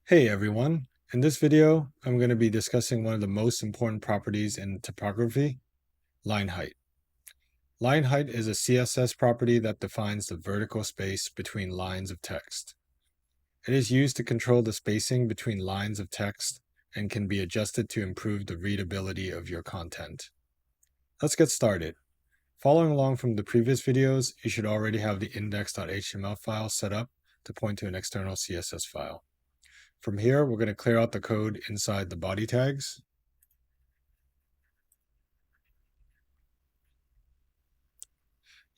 Hey everyone, in this video I'm going to be discussing one of the most important properties in typography, line height. Line height is a CSS property that defines the vertical space between lines of text. It is used to control the spacing between lines of text and can be adjusted to improve the readability of your content. Let's get started. Following along from the previous videos, you should already have the index.html file set up to point to an external CSS file. From here, we're going to clear out the code inside the body tags.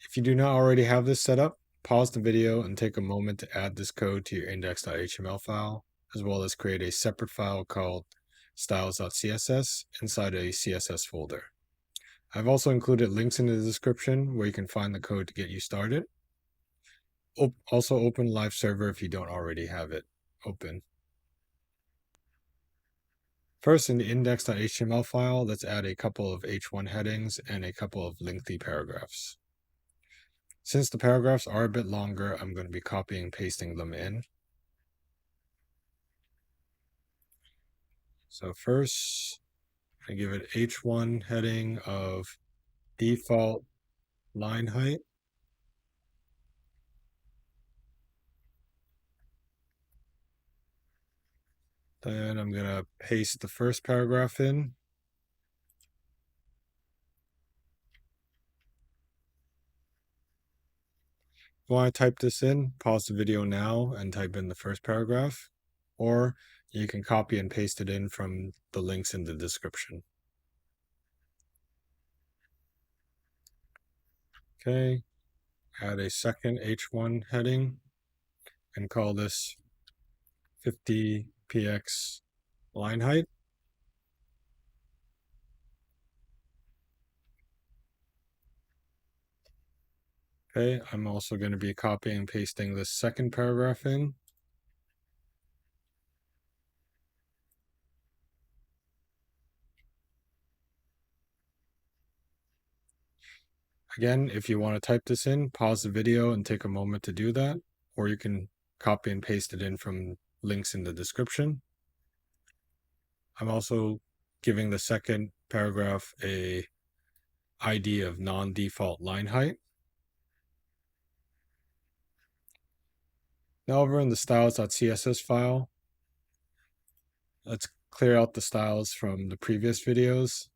If you do not already have this set up, pause the video and take a moment to add this code to your index.html file, as well as create a separate file called styles.css inside a CSS folder. I've also included links in the description where you can find the code to get you started. Also open Live Server if you don't already have it open. First, in the index.html file, let's add a couple of h1 headings and a couple of lengthy paragraphs. Since the paragraphs are a bit longer, I'm going to be copying and pasting them in. So first, I give it h1 heading of default line height. Then I'm going to paste the first paragraph in. If you want to type this in, pause the video now and type in the first paragraph, or you can copy and paste it in from the links in the description. Okay, add a second h1 heading and call this 50px line height. Okay, I'm also going to be copying and pasting this second paragraph in. Again, if you want to type this in, pause the video and take a moment to do that, or you can copy and paste it in from links in the description. I'm also giving the second paragraph a ID of non-default line height. Now over in the styles.css file, let's clear out the styles from the previous videos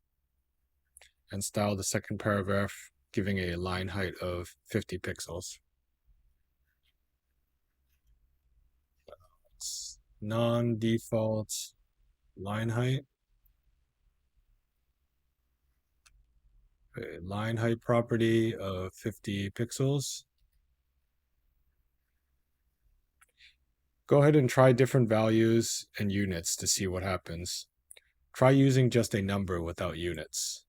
and style the second paragraph, giving a line height of 50 pixels. It's non-default line height. A line height property of 50 pixels. Go ahead and try different values and units to see what happens. Try using just a number without units.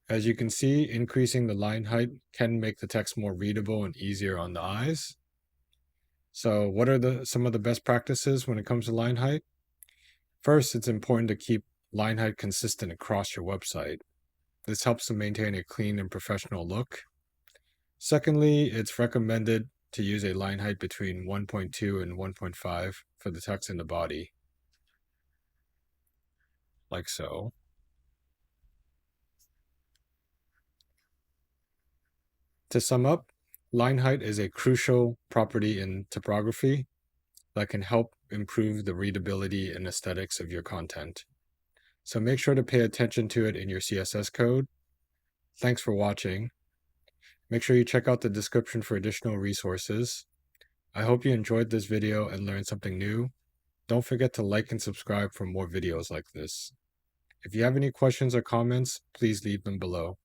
As you can see, increasing the line height can make the text more readable and easier on the eyes. So what are some of the best practices when it comes to line height? First, it's important to keep line height consistent across your website. This helps to maintain a clean and professional look. Secondly, it's recommended to use a line height between 1.2 and 1.5 for the text in the body, like so. To sum up, line height is a crucial property in typography that can help improve the readability and aesthetics of your content. So make sure to pay attention to it in your CSS code. Thanks for watching. Make sure you check out the description for additional resources. I hope you enjoyed this video and learned something new. Don't forget to like and subscribe for more videos like this. If you have any questions or comments, please leave them below.